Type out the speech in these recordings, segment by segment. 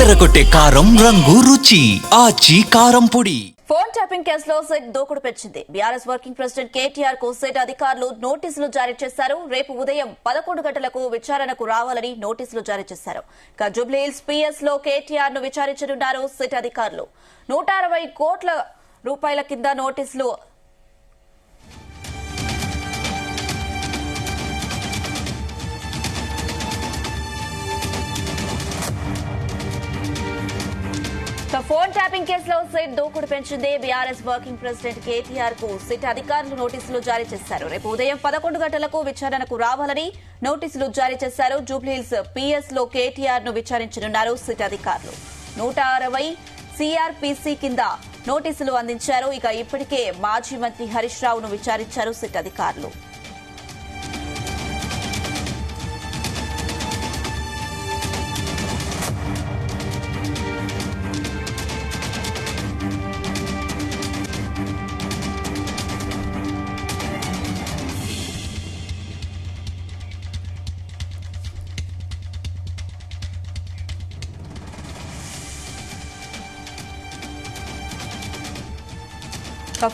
అదరగొట్టే కారం రంగు రుచి ఆచి కారం పొడి. ఫోన్ ట్యాపింగ్ కేసులో సెట్ దూకుడు పెంచింది. బీఆర్ఎస్ వర్కింగ్ ప్రెసిడెంట్ కేటీఆర్ కు సెట్ అధికారులు నోటీసులు జారీ చేశారు. రేపు ఉదయం 11 గంటలకు విచారణకు రావాలని నోటీసులు జారీ చేశారు. ఇక జూబ్లీహిల్స్ పిఎస్ లో కేటీఆర్ ను విచారించనున్నారు సెట్ అధికారులు. 160 కోట్ల రూపాయల కింద నోటీసులు ఫోన్ ట్యాపింగ్ కేసులో సిట్ దూకుడు పెంచింది. బీఆర్ఎస్ వర్కింగ్ ప్రెసిడెంట్ కేటీఆర్ కు సిట్ అధికారులు నోటీసులు జారీ చేశారు. రేపు ఉదయం 11 గంటలకు విచారణకు రావాలని నోటీసులు జారీ చేశారు. జూబ్లీహిల్స్ పిఎస్ లో కేటీఆర్ ను విచారించనున్నారు సిట్ అధికారులు. 160 సిఆర్పిసి కింద నోటీసులు అందించారు. ఇక ఇప్పటికే మాజీ మంత్రి హరీష్ రావును విచారించారు సిట్ అధికారులు.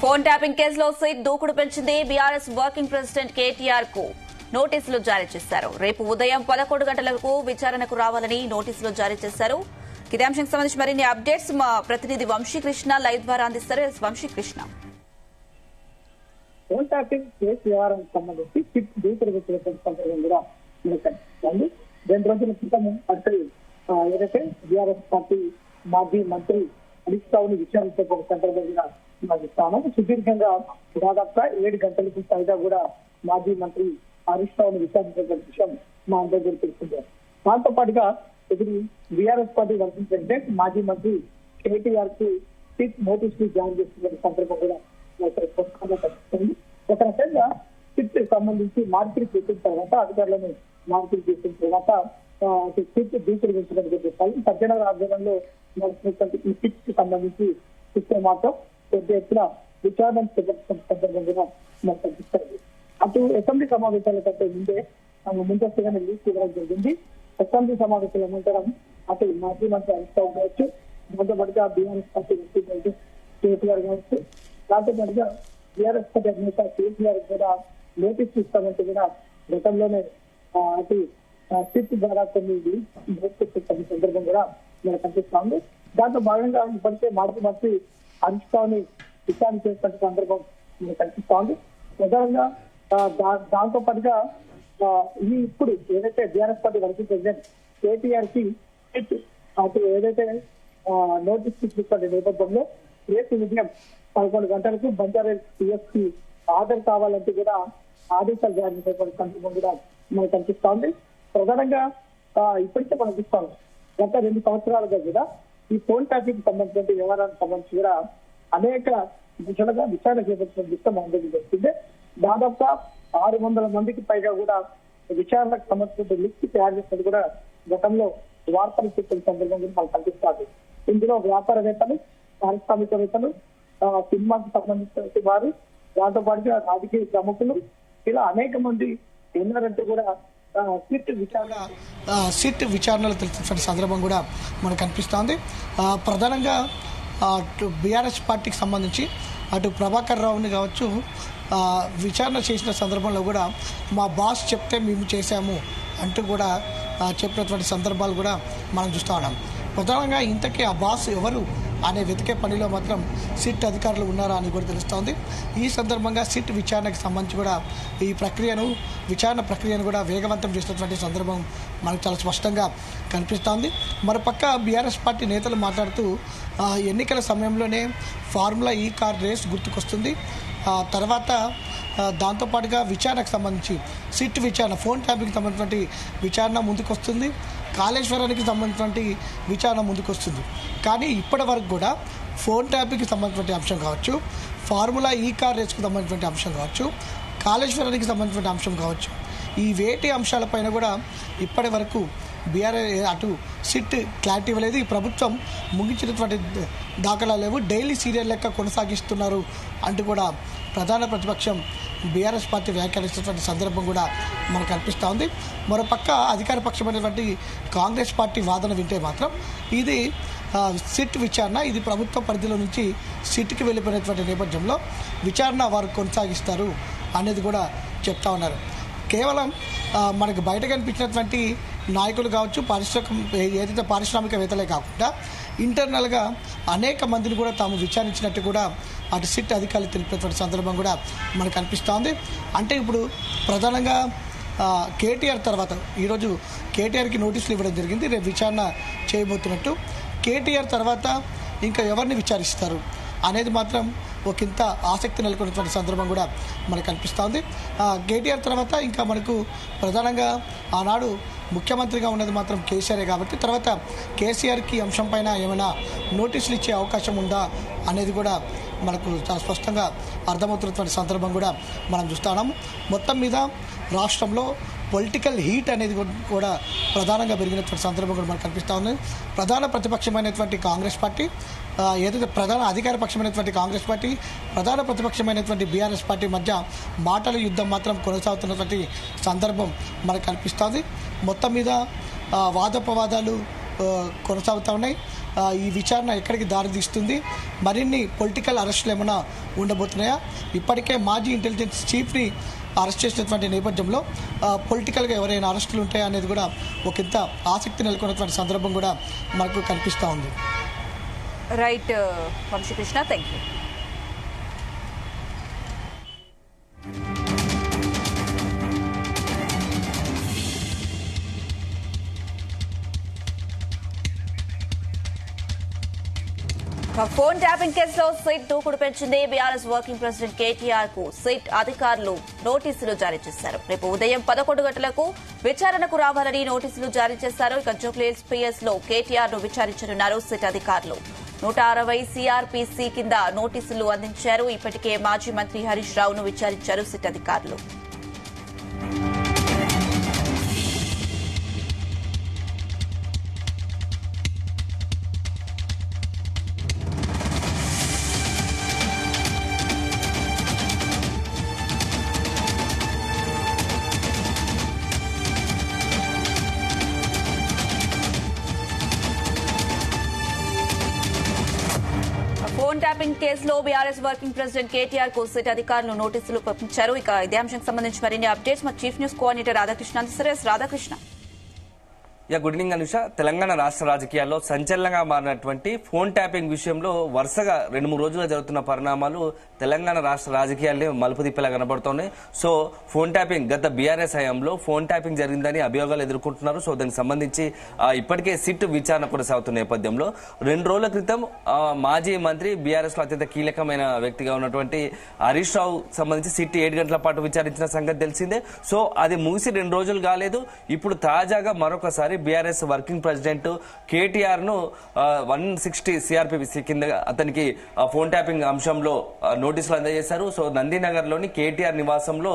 ఫోన్ ట్యాపింగ్ కేసులో సిట్ దూకుడు పెంచింది. బీఆర్ఎస్ వర్కింగ్ ప్రెసిడెంట్ కేటీఆర్ కు నోటీసులు జారీ చేశారు. రేపు ఉదయం 11 గంటలకు విచారణకు రావాలని నోటీసులు జారీ చేశారు. ఇదే అంశానికి సంబంధించి మరిన్ని అప్డేట్స్ మా ప్రతినిధి వంశీకృష్ణ లైవ్ ద్వారా అందిస్తారు. వంశీకృష్ణ, ఫోన్ ట్యాపింగ్ కేసు వ్యవహారానికి సంబంధించి సిట్ దూకుడు కూడా మనకు 2 రోజుల క్రితం అంటే ఏదైతే బీఆర్ఎస్ పార్టీ మాజీ మంత్రి హరీష్ రావుని విచారించే సందర్భంగా సుదీర్ఘంగా దాదాపుగా 7 గంటలకు పైగా కూడా మాజీ మంత్రి హరీష్ రావుని విచారించే విషయం మా అందరూ తెలుస్తుంది. దాంతో పాటుగా ఇప్పుడు బీఆర్ఎస్ పార్టీ వర్కింగ్ ప్రెసిడెంట్ మాజీ మంత్రి కేటీఆర్ కు సిట్ నోటీసులు జారీ చేస్తున్న సందర్భం కూడా కనిపిస్తుంది. ఒక రకంగా సిట్ సంబంధించి మార్పిడి చేసిన తర్వాత అధికారులను మార్పిడి చేసిన తర్వాత సిట్ దూకుడు పెంచినట్టు చెప్పాలి. సజ్జనగర్ ఆధ్వర్యంలో నడుస్తున్నటువంటి ఈ సిట్ కి సంబంధించి సిట్ మాత్రం పెద్ద ఎత్తున విచారణ చేపట్టిన సందర్భంగా మనకు కనిపిస్తుంది. అటు అసెంబ్లీ సమావేశాల కంటే ముందస్తుగానే లీక్ ఇవ్వడం జరిగింది. అసెంబ్లీ సమావేశాల అనంతరం అటు మాజీ మంత్రి హరీష్ రావు కావచ్చు, దాంతో పాటుగా బీఆర్ఎస్ పార్టీ వ్యక్తి కేటీఆర్ కావచ్చు, దాంతో పాటుగా బీఆర్ఎస్ పార్టీ అధినేత కేటీఆర్ కూడా నోటీసు ఇస్తామంటే కూడా గతంలోనే అటు సిట్ ద్వారా కొన్ని సందర్భం కూడా మనకు కనిపిస్తుంది. దాంతో భాగంగా ఇప్పటికే మాజీ మంత్రి హరీష్ రావుని విచారణ చేసిన సందర్భం మనకు కనిపిస్తోంది. ప్రధానంగా దాంతో పాటుగా ఇప్పుడు ఏదైతే BRS party working president KTR కి అటు ఏదైతే నోటీస్ ఇచ్చిన నేపథ్యంలో రేపు ఉదయం 11 గంటలకు బంజారాహిల్స్ పిఎస్ కి హాజరు కావాలంటూ కూడా ఆదేశాలు జారీ చేసే సందర్భం కూడా మనకు కనిపిస్తోంది. ప్రధానంగా ఇప్పటికే మనం చూస్తాం గత 2 సంవత్సరాలుగా కూడా ఈ ఫోన్ ట్యాపింగ్ సంబంధించిన వ్యవహారానికి సంబంధించి కూడా అనేక దిశలుగా విచారణ చేపట్టిన విషయం అందరికీ తెలిసిందే. దాదాపుగా 600 మందికి పైగా కూడా విచారణకు సంబంధించిన లిస్ట్ తయారు చేసినట్టు కూడా గతంలో వార్తలు చెప్పిన సందర్భంగా మనకు కనిపిస్తుంది. ఇందులో వ్యాపారవేత్తలు, పారిశ్రామికవేత్తలు, సినిమాకు సంబంధించిన వారు, దాంతో పాటుగా రాజకీయ ప్రముఖులు, ఇలా అనేక మంది ఉన్నారంటూ కూడా సిట్ విచారణలు తెలిసిన సందర్భం కూడా మనకు కనిపిస్తోంది. ప్రధానంగా బీఆర్ఎస్ పార్టీకి సంబంధించి అటు ప్రభాకర్ రావుని కావచ్చు విచారణ చేసిన సందర్భంలో కూడా మా బాస్ చెప్తే మేము చేశాము అంటూ కూడా చెప్పినటువంటి సందర్భాలు కూడా మనం చూస్తూ ఉన్నాం. ప్రధానంగా ఇంతకీ ఆ బాస్ ఎవరు అనే వెతికే పనిలో మాత్రం సిట్ అధికారులు ఉన్నారా అని కూడా తెలుస్తోంది. ఈ సందర్భంగా సిట్ విచారణకు సంబంధించి కూడా ఈ విచారణ ప్రక్రియను కూడా వేగవంతం చేసినటువంటి సందర్భం మనకు చాలా స్పష్టంగా కనిపిస్తోంది. మరోపక్క బీఆర్ఎస్ పార్టీ నేతలు మాట్లాడుతూ ఎన్నికల సమయంలోనే ఫార్ములా ఈ కార్ రేస్ గుర్తుకొస్తుంది. తర్వాత దాంతోపాటుగా విచారణకు సంబంధించి సిట్ విచారణ, ఫోన్ ట్యాపింగ్కి సంబంధించినటువంటి విచారణ ముందుకొస్తుంది, కాళేశ్వరానికి సంబంధించినటువంటి విచారణ ముందుకొస్తుంది. కానీ ఇప్పటి వరకు కూడా ఫోన్ ట్యాపింగ్కి సంబంధించినటువంటి అంశం కావచ్చు, ఫార్ములా ఈ కార్ రేస్కి సంబంధించినటువంటి అంశం కావచ్చు, కాళేశ్వరానికి సంబంధించినటువంటి అంశం కావచ్చు, ఈ వేటి అంశాలపైన కూడా ఇప్పటి వరకు బీఆర్ఎస్ అటు సిట్ క్లారిటీ ఇవ్వలేదు. ఈ ప్రభుత్వం ముగించినటువంటి దాఖలా లేవు, డైలీ సీరియల్ లెక్క కొనసాగిస్తున్నారు అంటూ కూడా ప్రధాన ప్రతిపక్షం బీఆర్ఎస్ పార్టీ వ్యాఖ్యానిస్తున్నటువంటి సందర్భం కూడా మనకు కనిపిస్తూ ఉంది. మరోపక్క అధికార పక్షమైనటువంటి కాంగ్రెస్ పార్టీ వాదన వింటే మాత్రం ఇది సిట్ విచారణ, ఇది ప్రభుత్వ పరిధిలో నుంచి సిట్కి వెళ్ళిపోయినటువంటి నేపథ్యంలో విచారణ వారు కొనసాగిస్తారు అనేది కూడా చెప్తా ఉన్నారు. కేవలం మనకు బయట కనిపించినటువంటి నాయకులు కావచ్చు, ఏదైతే పారిశ్రామికవేత్తలే కాకుండా ఇంటర్నల్గా అనేక మందిని కూడా తాము విచారించినట్టు కూడా అటు సిట్ అధికారులు తెలిపినటువంటి సందర్భం కూడా మనకు కనిపిస్తూ ఉంది. అంటే ఇప్పుడు ప్రధానంగా కేటీఆర్ తర్వాత ఈరోజు కేటీఆర్కి నోటీసులు ఇవ్వడం జరిగింది, రేపు విచారణ చేయబోతున్నట్టు. కేటీఆర్ తర్వాత ఇంకా ఎవరిని విచారిస్తారు అనేది మాత్రం ఒకంత ఆసక్తి నెలకొన్నటువంటి సందర్భం కూడా మనకు కనిపిస్తూ ఉంది. కేటీఆర్ తర్వాత ఇంకా మనకు ప్రధానంగా ఆనాడు ముఖ్యమంత్రిగా ఉన్నది మాత్రం కేసీఆరే కాబట్టి తర్వాత కేసీఆర్కి అంశం పైన ఏమైనా నోటీసులు ఇచ్చే అవకాశం ఉందా అనేది కూడా మనకు చాలా స్పష్టంగా అర్థమవుతున్నటువంటి సందర్భం కూడా మనం చూస్తున్నాము. మొత్తం మీద రాష్ట్రంలో పొలిటికల్ హీట్ అనేది కూడా ప్రధానంగా పెరిగినటువంటి సందర్భం కూడా మనకు కనిపిస్తూ ఉంది. ప్రధాన ప్రతిపక్షమైనటువంటి కాంగ్రెస్ పార్టీ, ఏదైతే ప్రధాన అధికార పక్షమైనటువంటి కాంగ్రెస్ పార్టీ, ప్రధాన ప్రతిపక్షమైనటువంటి బీఆర్ఎస్ పార్టీ మధ్య మాటల యుద్ధం మాత్రం కొనసాగుతున్నటువంటి సందర్భం మనకు కనిపిస్తుంది. మొత్తం మీద వాదోపవాదాలు కొనసాగుతూ ఉన్నాయి. ఈ విచారణ ఎక్కడికి దారితీస్తుంది, మరిన్ని పొలిటికల్ అరెస్టులు ఏమైనా ఉండబోతున్నాయా, ఇప్పటికే మాజీ ఇంటెలిజెన్స్ చీఫ్ని అరెస్ట్ చేసినటువంటి నేపథ్యంలో పొలిటికల్గా ఎవరైనా అరెస్టులు ఉంటాయా అనేది కూడా ఒకంత ఆసక్తి నెలకొన్నటువంటి సందర్భం కూడా మనకు కనిపిస్తూ ఉంది. Right Vamshikrishna, thank you. Phone tapping కేసులో సిట్ దూకుడు పెంచింది. బీఆర్ఎస్ వర్కింగ్ ప్రెసిడెంట్ కేటీఆర్ కు సిట్ అధికారులు నోటీసులు జారీ చేశారు. రేపు ఉదయం 11 గంటలకు విచారణకు రావాలని నోటీసులు జారీ చేశారు. ఇక జూబ్లీహిల్స్ పిఎస్ లో కేటీఆర్ ను విచారించనున్నారు సిట్ అధికారులు. 160 సిఆర్పిసి కింద నోటీసులు అందించారు. ఇప్పటికే మాజీ మంత్రి హరీష్ రావును విచారించారు సిట్ అధికారులు. ఫోన్ ట్యాపింగ్ కేసులో బీఆర్ఎస్ వర్కింగ్ ప్రెసిడెంట్ కేటీఆర్ కు సిట్ అధికారులు నోటీసులు పంపించారు. ఇక ఇదే అంశానికి సంబంధించి మరిన్ని అప్డేట్స్ మా చీఫ్ న్యూస్ కోఆర్డినేటర్ రాధాకృష్ణ అందిస్తారు. రాధాకృష్ణ. Good evening Anusha. తెలంగాణ రాష్ట్ర రాజకీయాల్లో సంచలనంగా మారినటువంటి ఫోన్ ట్యాపింగ్ విషయంలో వరుసగా 2-3 రోజులుగా జరుగుతున్న పరిణామాలు తెలంగాణ రాష్ట్ర రాజకీయాల్ని మలుపు తిప్పేలా కనబడుతున్నాయి. సో ఫోన్ ట్యాపింగ్ గత బీఆర్ఎస్ హయాంలో ఫోన్ ట్యాపింగ్ జరిగిందని అభియోగాలు ఎదుర్కొంటున్నారు. సో దానికి సంబంధించి ఇప్పటికే సిట్ విచారణ కొనసాగుతున్న నేపథ్యంలో 2 రోజుల క్రితం మాజీ మంత్రి బీఆర్ఎస్ లో అత్యంత కీలకమైన వ్యక్తిగా ఉన్నటువంటి హరీష్ రావు సంబంధించి సిట్ 7 గంటల పాటు విచారించిన సంగతి తెలిసిందే. సో అది ముగిసి 2 రోజులు కాలేదు. ఇప్పుడు తాజాగా మరొకసారి బీఆర్ఎస్ వర్కింగ్ ప్రెసిడెంట్ కేటీఆర్ ను 160 సిఆర్పిసి కింద అతనికి ఫోన్ ట్యాపింగ్ అంశంలో నోటీసులు అందజేశారు. సో నందినగర్ లోని కేటీఆర్ నివాసంలో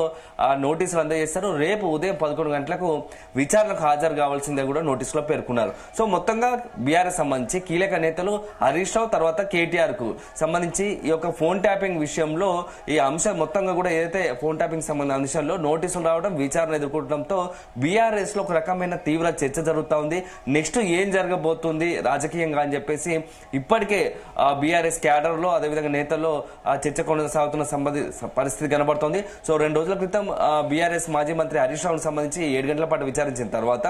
నోటీసులు అందజేశారు. రేపు ఉదయం 11 గంటలకు విచారణకు హాజరు కావాల్సిందే కూడా నోటీసులో పేర్కొన్నారు. సో మొత్తంగా బీఆర్ఎస్ సంబంధించి కీలక నేతలు హరీష్ రావు తర్వాత కేటీఆర్ కు సంబంధించి ఈ యొక్క ఫోన్ ట్యాపింగ్ విషయంలో ఈ అంశం మొత్తంగా కూడా ఏదైతే ఫోన్ ట్యాపింగ్ సంబంధించిన అంశంలో నోటీసులు రావడం, విచారణ ఎదుర్కొనడంతో బీఆర్ఎస్ లో ఒక రకమైన తీవ్ర చర్చ జరుగుతూ ఉంది. నెక్స్ట్ ఏం జరగబోతుంది రాజకీయంగా అని చెప్పేసి ఇప్పటికే బీఆర్ఎస్ క్యాడర్ లో అదేవిధంగా నేతల్లో చర్చ కొనసాగుతున్న పరిస్థితి కనబడుతోంది. సో 2 రోజుల క్రితం బీఆర్ఎస్ మాజీ మంత్రి హరీష్ రావుకు సంబంధించి 7 గంటల పాటు విచారించిన తర్వాత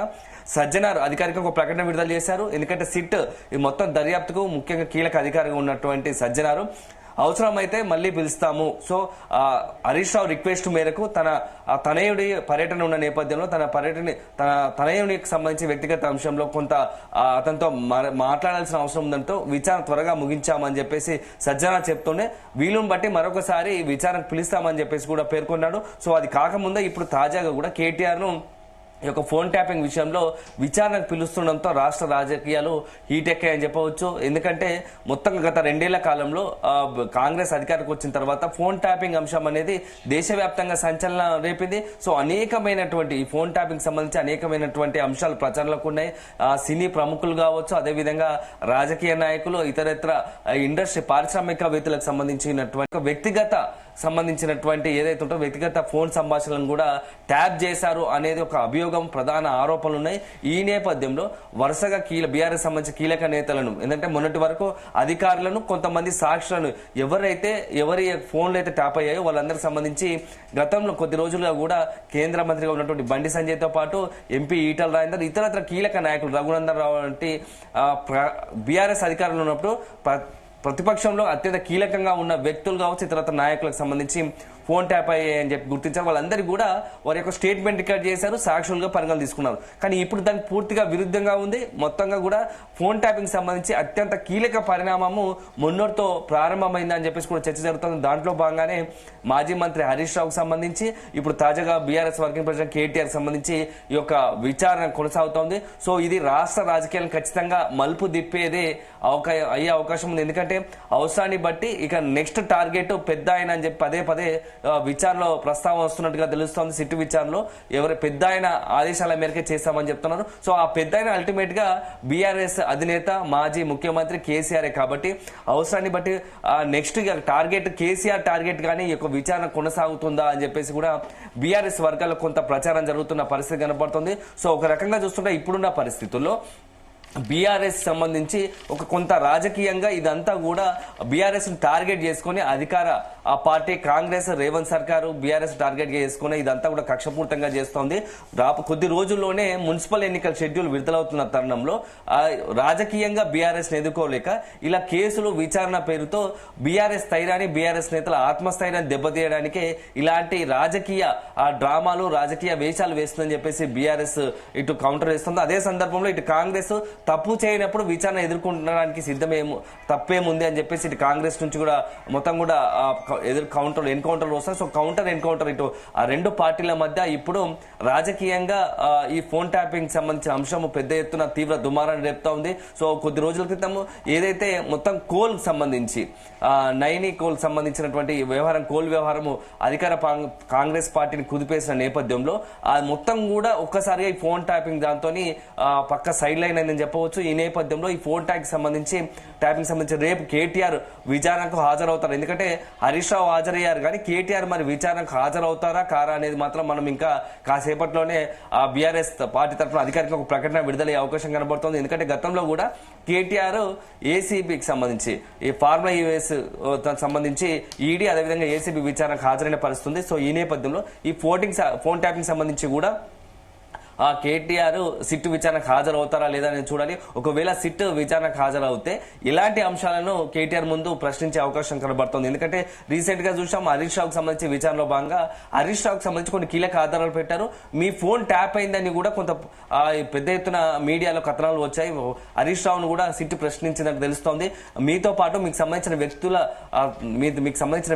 సజ్జనార్ అధికారికంగా ఒక ప్రకటన విడుదల చేశారు. ఎందుకంటే సిట్ ఈ మొత్తం దర్యాప్తుకు ముఖ్యంగా కీలక అధికారిగా ఉన్నటువంటి సజ్జనారు అవసరమైతే మళ్లీ పిలుస్తాము. సో హరీష్ రావు రిక్వెస్ట్ మేరకు తన తనయుడి పర్యటన ఉన్న నేపథ్యంలో తన తనయుడికి సంబంధించి వ్యక్తిగత అంశంలో కొంత అతనితో మాట్లాడాల్సిన అవసరం ఉందంటూ విచారణ త్వరగా ముగించామని చెప్పేసి సజ్జనా చెప్తూనే వీలును బట్టి మరొకసారి విచారణకు పిలుస్తామని చెప్పేసి కూడా పేర్కొన్నాడు. సో అది కాకముందే ఇప్పుడు తాజాగా కూడా కేటీఆర్ ను ఈ యొక్క ఫోన్ ట్యాపింగ్ విషయంలో విచారణకు పిలుస్తుండడంతో రాష్ట్ర రాజకీయాలు హీట్ ఎక్కాయని చెప్పవచ్చు. ఎందుకంటే మొత్తంగా గత 2 ఏళ్ల కాలంలో కాంగ్రెస్ అధికారికి వచ్చిన తర్వాత ఫోన్ ట్యాపింగ్ అంశం అనేది దేశవ్యాప్తంగా సంచలనం రేపింది. సో అనేకమైనటువంటి ఈ ఫోన్ ట్యాపింగ్ సంబంధించి అనేకమైనటువంటి అంశాలు ప్రచారంలోకి ఉన్నాయి. సినీ ప్రముఖులు కావచ్చు, అదేవిధంగా రాజకీయ నాయకులు, ఇతరత్ర ఇండస్ట్రీ పారిశ్రామికవేత్తలకు సంబంధించినటువంటి వ్యక్తిగత సంబంధించినటువంటి ఏదైతే ఉంటో వ్యక్తిగత ఫోన్ సంభాషణలను కూడా ట్యాప్ చేశారు అనేది ఒక అభియోగం, ప్రధాన ఆరోపణలు ఉన్నాయి. ఈ నేపథ్యంలో వరుసగా బీఆర్ఎస్ సంబంధించిన కీలక నేతలను, ఎందుకంటే మొన్నటి వరకు అధికారులను, కొంతమంది సాక్షులను, ఎవరి ఫోన్లు అయితే ట్యాప్ అయ్యాయో వాళ్ళందరికి సంబంధించి గతంలో కొద్ది రోజులుగా కూడా కేంద్ర మంత్రిగా ఉన్నటువంటి బండి సంజయ్ తో పాటు ఎంపీ ఈటల రాజేందర్, ఇతరత్ర కీలక నాయకులు రఘునందన్ రావు వంటి బీఆర్ఎస్ అధికారులు ఉన్నప్పుడు ప్రతిపక్షంలో అత్యంత కీలకంగా ఉన్న వ్యక్తులు కావచ్చు, ఇతరత్ర నాయకులకు సంబంధించి ఫోన్ ట్యాప్ అయ్యాయని చెప్పి గుర్తించారు. వాళ్ళందరికీ కూడా వారి యొక్క స్టేట్మెంట్ రికార్డ్ చేశారు, సాక్షులుగా పరిగణన తీసుకున్నారు. కానీ ఇప్పుడు దానికి పూర్తిగా విరుద్ధంగా ఉంది. మొత్తంగా కూడా ఫోన్ ట్యాపింగ్ సంబంధించి అత్యంత కీలక పరిణామము మొన్నటితో ప్రారంభమైందని చెప్పేసి కూడా చర్చ జరుగుతుంది. దాంట్లో భాగంగానే మాజీ మంత్రి హరీష్ రావుకు సంబంధించి ఇప్పుడు తాజాగా బీఆర్ఎస్ వర్కింగ్ ప్రెసిడెంట్ కేటీఆర్ సంబంధించి ఈ యొక్క విచారణ కొనసాగుతోంది. సో ఇది రాష్ట్ర రాజకీయాలను ఖచ్చితంగా మలుపు తిప్పేదే అయ్యే అవకాశం ఉంది. ఎందుకంటే అవసరాన్ని బట్టి ఇక నెక్స్ట్ టార్గెట్ పెద్ద ఆయన అని చెప్పి పదే పదే విచారణలో ప్రస్తావన వస్తున్నట్టుగా తెలుస్తోంది. సిట్టు విచారణలో ఎవరు పెద్ద ఆయన ఆదేశాల మేరకే చేస్తామని చెప్తున్నారు. సో ఆ పెద్ద ఆయన అల్టిమేట్ గా బీఆర్ఎస్ అధినేత మాజీ ముఖ్యమంత్రి కేసీఆర్ కాబట్టి అవసరాన్ని బట్టి నెక్స్ట్ టార్గెట్ కేసీఆర్ టార్గెట్ గానీ ఈ యొక్క విచారణ కొనసాగుతుందా అని చెప్పేసి కూడా బీఆర్ఎస్ వర్గాల్లో కొంత ప్రచారం జరుగుతున్న పరిస్థితి కనబడుతుంది. సో ఒక రకంగా చూస్తుంటే ఇప్పుడున్న పరిస్థితుల్లో బీఆర్ఎస్ సంబంధించి ఒక కొంత రాజకీయంగా ఇదంతా కూడా బీఆర్ఎస్ టార్గెట్ చేసుకుని అధికార ఆ పార్టీ కాంగ్రెస్, రేవంత్ సర్కారు బీఆర్ఎస్ టార్గెట్ చేసుకుని ఇదంతా కూడా కక్షపూర్తంగా చేస్తోంది. కొద్ది రోజుల్లోనే మున్సిపల్ ఎన్నికల షెడ్యూల్ విడుదలవుతున్న తరుణంలో రాజకీయంగా బీఆర్ఎస్ ఎదుర్కోలేక ఇలా కేసులు విచారణ పేరుతో బీఆర్ఎస్ స్థైర్యాన్ని, బీఆర్ఎస్ నేతల ఆత్మస్థైర్యాన్ని దెబ్బతీయడానికే ఇలాంటి రాజకీయ డ్రామాలు, రాజకీయ వేషాలు వేస్తుందని చెప్పేసి బీఆర్ఎస్ ఇటు కౌంటర్ వేస్తుంది. అదే సందర్భంలో ఇటు కాంగ్రెస్ తప్పు చేయనప్పుడు విచారణ ఎదుర్కొనడానికి తప్పేముంది అని చెప్పేసి ఇటు కాంగ్రెస్ నుంచి కూడా మొత్తం కూడా ఎన్కౌంటర్ వస్తారు. సో ఎన్కౌంటర్ ఇటు ఆ రెండు పార్టీల మధ్య ఇప్పుడు రాజకీయంగా ఈ ఫోన్ ట్యాపింగ్ సంబంధించిన అంశం పెద్ద ఎత్తున తీవ్ర దుమారాన్ని రేపుతా ఉంది. సో కొద్ది రోజుల క్రితం ఏదైతే మొత్తం కోల్ సంబంధించి నైని కోల్ సంబంధించినటువంటి వ్యవహారం, కోల్ వ్యవహారము అధికార కాంగ్రెస్ పార్టీని కుదిపేసిన నేపథ్యంలో ఆ మొత్తం కూడా ఒక్కసారిగా ఈ ఫోన్ ట్యాపింగ్ దాంతో పక్క సైడ్ లైన్ అయిందని చెప్పవచ్చు. ఈ నేపథ్యంలో ఈ ఫోన్ ట్యాపింగ్ సంబంధించి రేపు కేటీఆర్ విచారణకు హాజరవుతారు. ఎందుకంటే హరీష్ రావు హాజరయ్యారు కానీ కేటీఆర్ మరి విచారణకు హాజరవుతారా కారా అనేది మాత్రం మనం ఇంకా కాసేపట్లోనే ఆ బీఆర్ఎస్ పార్టీ తరఫున అధికారిక ఒక ప్రకటన విడుదలయ్యే అవకాశం కనబడుతోంది. ఎందుకంటే గతంలో కూడా కేటీఆర్ ఏసీబీకి సంబంధించి ఈ ఫార్ములా యూఎస్ సంబంధించి ఈడీ అదేవిధంగా ఏసీబీ విచారణకు హాజరైన పరిస్థితుంది. సో ఈ నేపథ్యంలో ఈ ఫోన్ ట్యాపింగ్ సంబంధించి కూడా ఆ కేటీఆర్ సిట్ విచారణకు హాజరవుతారా లేదా అని చూడాలి. ఒకవేళ సిట్ విచారణకు హాజరవుతే ఇలాంటి అంశాలను కేటీఆర్ ముందు ప్రశ్నించే అవకాశం కనబడుతుంది. ఎందుకంటే రీసెంట్ గా చూసాం హరీష్ రావుకు సంబంధించి విచారణలో భాగంగా హరీష్ రావుకు సంబంధించి కొన్ని కీలక ఆధారాలు పెట్టారు. మీ ఫోన్ ట్యాప్ అయిందని కూడా కొంత పెద్ద ఎత్తున మీడియాలో కథనాలు వచ్చాయి. హరీష్ రావును కూడా సిట్ ప్రశ్నించిందని తెలుస్తోంది. మీతో పాటు మీకు సంబంధించిన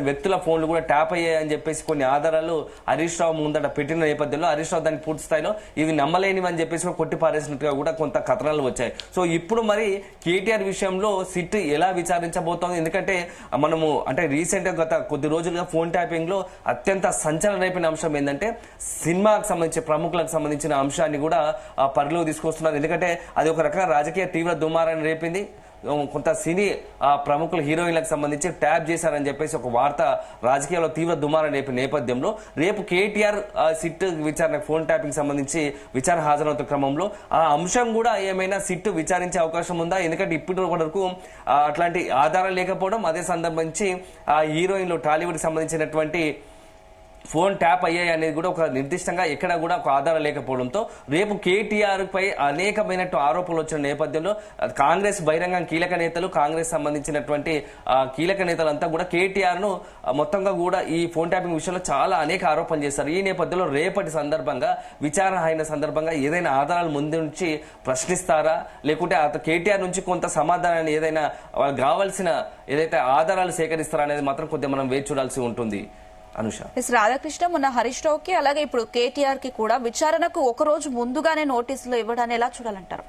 వ్యక్తుల ఫోన్లు కూడా ట్యాప్ అయ్యాయని చెప్పేసి కొన్ని ఆధారాలు హరీష్ రావు ముందట పెట్టిన నేపథ్యంలో హరీష్ రావు దాన్ని పూర్తి స్థాయిలో ఇవి నమ్మలేనివని చెప్పేసి కొట్టిపారేసినట్టుగా కూడా కొంత కథనాలు వచ్చాయి. సో ఇప్పుడు మరి కేటీఆర్ విషయంలో సిట్ ఎలా విచారించబోతోంది? ఎందుకంటే మనము అంటే రీసెంట్ గా గత కొద్ది రోజులుగా ఫోన్ ట్యాపింగ్ లో అత్యంత సంచలనం రేపిన అంశం ఏంటంటే సినిమాకు సంబంధించి ప్రముఖులకు సంబంధించిన అంశాన్ని కూడా పరిలోకి తీసుకొస్తున్నారు. ఎందుకంటే అది ఒక రకంగా రాజకీయ తీవ్ర దుమారాన్ని రేపింది. కొంత సినీ ప్రముఖుల హీరోయిన్లకు సంబంధించి ట్యాప్ చేశారని చెప్పేసి ఒక వార్త రాజకీయాల్లో తీవ్ర దుమారం రేపు నేపథ్యంలో రేపు కేటీఆర్ సిట్ విచారణ ఫోన్ ట్యాపింగ్ సంబంధించి విచారణ హాజరవుతున్న క్రమంలో ఆ అంశం కూడా ఏమైనా సిట్ విచారించే అవకాశం ఉందా? ఎందుకంటే ఇప్పటి వరకు అట్లాంటి ఆధారాలు లేకపోవడం, అదే సందర్భించి ఆ హీరోయిన్లు టాలీవుడ్ సంబంధించినటువంటి ఫోన్ ట్యాప్ అయ్యాయి అనేది కూడా ఒక నిర్దిష్టంగా ఎక్కడ కూడా ఒక ఆధారం లేకపోవడంతో రేపు కేటీఆర్ పై అనేకమైన ఆరోపణలు వచ్చిన నేపథ్యంలో కాంగ్రెస్ బహిరంగ కీలక నేతలు, కాంగ్రెస్ సంబంధించినటువంటి కీలక నేతలంతా కూడా కేటీఆర్ ను మొత్తంగా కూడా ఈ ఫోన్ ట్యాపింగ్ విషయంలో చాలా అనేక ఆరోపణలు చేశారు. ఈ నేపథ్యంలో రేపటి సందర్భంగా విచారణ అయిన సందర్భంగా ఏదైనా ఆధారాలు ముందు నుంచి ప్రశ్నిస్తారా, లేకుంటే కేటీఆర్ నుంచి కొంత సమాధానాన్ని ఏదైనా కావాల్సిన ఏదైతే ఆధారాలు సేకరిస్తారా అనేది మాత్రం కొద్దిగా మనం వేచి చూడాల్సి ఉంటుంది. రాధాకృష్ణ, మొన్న హరీష్ రావుకి అలాగే ఇప్పుడు కేటీఆర్ కి కూడా విచారణకు ఒక రోజు ముందుగానే నోటీసులు ఇవ్వడాన్ని ఎలా చూడాలంటారు?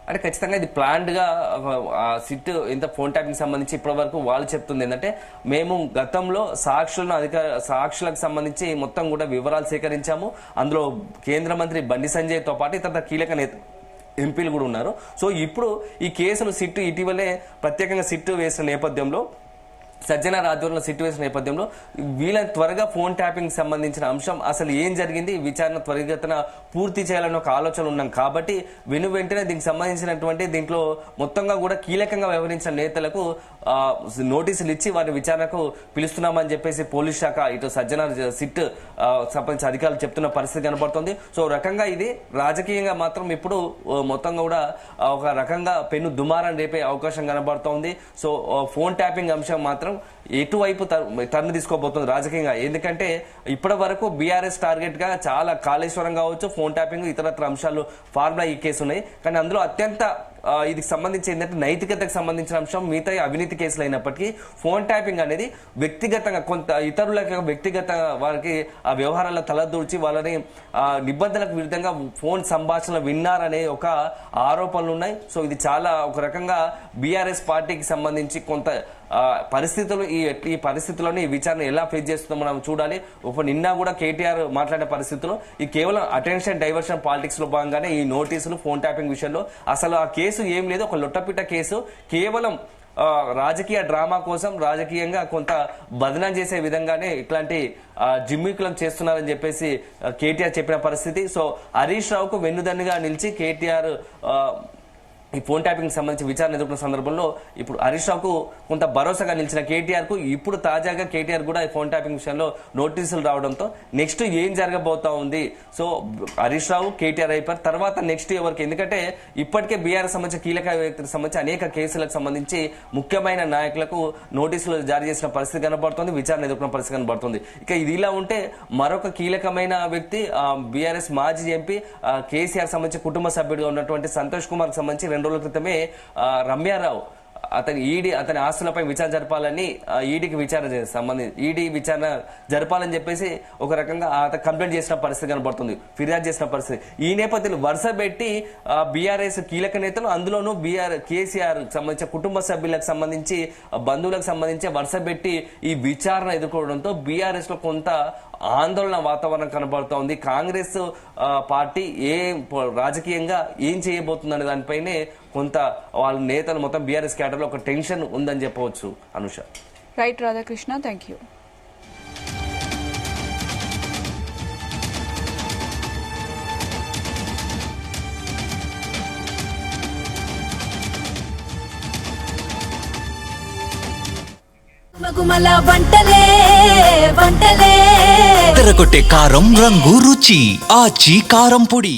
అంటే ఖచ్చితంగా ఇది ప్లాన్డ్ గా సిట్ ఇంత ఫోన్ ట్యాపింగ్ సంబంధించి ఇప్పటి వరకు వాళ్ళు చెప్తుంది ఏంటంటే మేము గతంలో సాక్షులకు సంబంధించి మొత్తం కూడా వివరాలు సేకరించాము. అందులో కేంద్ర మంత్రి బండి సంజయ్ తో పాటు ఇతర కీలక నేత ఎంపీలు కూడా ఉన్నారు. సో ఇప్పుడు ఈ కేసులు సిట్ ఇటీవలే ప్రత్యేకంగా సిట్ వేసిన నేపథ్యంలో సజ్జనార్ ఆధ్వర్యంలో సిట్ వేసిన నేపథ్యంలో వీళ్ళ త్వరగా ఫోన్ ట్యాపింగ్ సంబంధించిన అంశం అసలు ఏం జరిగింది విచారణ త్వరితగతిన పూర్తి చేయాలని ఒక ఆలోచన ఉన్నాం కాబట్టి వెంటనే దీనికి సంబంధించినటువంటి దీంట్లో మొత్తంగా కూడా కీలకంగా వ్యవహరించిన నేతలకు నోటీసులు ఇచ్చి వారి విచారణకు పిలుస్తున్నామని చెప్పేసి పోలీస్ శాఖ ఇటు సజ్జనార్ సిట్ సంబంధించిన అధికారులు చెప్తున్న పరిస్థితి కనబడుతుంది. సో రకంగా ఇది రాజకీయంగా మాత్రం ఇప్పుడు మొత్తంగా కూడా ఒక రకంగా పెను దుమారం రేపే అవకాశం కనబడుతోంది. సో ఫోన్ ట్యాపింగ్ అంశం మాత్రం ఎటువైపు టర్న్ తీసుకోబోతుంది రాజకీయంగా. ఎందుకంటే ఇప్పటి వరకు బీఆర్ఎస్ టార్గెట్ గా చాలా కాళేశ్వరం కావచ్చు, ఫోన్ ట్యాపింగ్, ఇతరత్ర అంశాలు ఫార్ములా ఈ కేసు ఉన్నాయి. కానీ అందులో అత్యంత ఇది సంబంధించి ఏంటంటే నైతికతకు సంబంధించిన అంశం మిగతా అవినీతి కేసులు అయినప్పటికీ ఫోన్ ట్యాపింగ్ అనేది వ్యక్తిగతంగా కొంత ఇతరులకు వ్యక్తిగత వారికి ఆ వ్యవహారాల్లో తలదూర్చి వాళ్ళని నిబంధనలకు విరుద్ధంగా ఫోన్ సంభాషణలు విన్నారనే ఒక ఆరోపణలు ఉన్నాయి. సో ఇది చాలా ఒక రకంగా బీఆర్ఎస్ పార్టీకి సంబంధించి కొంత పరిస్థితులు ఈ పరిస్థితుల్లోని ఈ విచారణ ఎలా ఫేస్ చేస్తుందో మనం చూడాలి. నిన్న కూడా కేటీఆర్ మాట్లాడే పరిస్థితుల్లో ఈ కేవలం అటెన్షన్ డైవర్షన్ పాలిటిక్స్ లో భాగంగానే ఈ నోటీసులు ఫోన్ ట్యాపింగ్ విషయంలో అసలు ఆ కేసు ఏం లేదు, ఒక లొట్టపిట్ట కేసు, కేవలం రాజకీయ డ్రామా కోసం రాజకీయంగా కొంత బదనాం చేసే విధంగానే ఇట్లాంటి జిమ్మికులను చేస్తున్నారని చెప్పేసి కేటీఆర్ చెప్పిన పరిస్థితి. సో హరీష్ రావుకు వెన్నుదన్నుగా నిలిచి కేటీఆర్ ఈ ఫోన్ ట్యాపింగ్ సంబంధించి విచారణ ఎదుర్కొన్న సందర్భంలో ఇప్పుడు హరీష్ రావుకు కొంత భరోసాగా నిలిచిన కేటీఆర్ కు ఇప్పుడు తాజాగా కేటీఆర్ కూడా ఈ ఫోన్ ట్యాపింగ్ విషయంలో నోటీసులు రావడంతో నెక్స్ట్ ఏం జరగబోతా ఉంది. సో హరీష్ రావు కేటీఆర్ అయిపోయారు, తర్వాత నెక్స్ట్ ఎవరికి? ఎందుకంటే ఇప్పటికే బీఆర్ సంబంధించిన కీలక వ్యక్తులకు సంబంధించి అనేక కేసులకు సంబంధించి ముఖ్యమైన నాయకులకు నోటీసులు జారీ చేసిన పరిస్థితి కనబడుతుంది, విచారణ ఎదుర్కొన్న పరిస్థితి కనబడుతుంది. ఇక ఇది ఇలా ఉంటే మరొక కీలకమైన వ్యక్తి బీఆర్ఎస్ మాజీ ఎంపీ కేసీఆర్ సంబంధించి కుటుంబ సభ్యుడిగా ఉన్నటువంటి సంతోష్ కుమార్ సంబంధించి 2 రోజుల క్రితమే రమ్యారావు అతని ఆస్తులపై విచారణ జరపాలని ఈడీకి విచారణ జరపాలని చెప్పేసి ఒక రకంగా కంప్లైంట్ చేసిన పరిస్థితి కనబడుతుంది, ఫిర్యాదు చేసిన పరిస్థితి. ఈ నేపథ్యంలో వరుస పెట్టి బీఆర్ఎస్ కీలక నేతలు, అందులోనూ కేసీఆర్ సంబంధించిన కుటుంబ సభ్యులకు సంబంధించి బంధువులకు సంబంధించి వరుస పెట్టి ఈ విచారణ ఎదుర్కోవడంతో బీఆర్ఎస్ లో కొంత ఆందోళన వాతావరణం కనబడుతోంది. కాంగ్రెస్ పార్టీ రాజకీయంగా ఏం చేయబోతుందనే దానిపైనే కొంత వాళ్ళ నేతలు మొత్తం బీఆర్ఎస్ క్యాడర్ లో ఒక టెన్షన్ ఉందని చెప్పవచ్చు. Anusha. Right Radhakrishna, thank you. మగుమల వంటలే తెరకొట్టే కారం రంగు రుచి ఆచి కారం పొడి.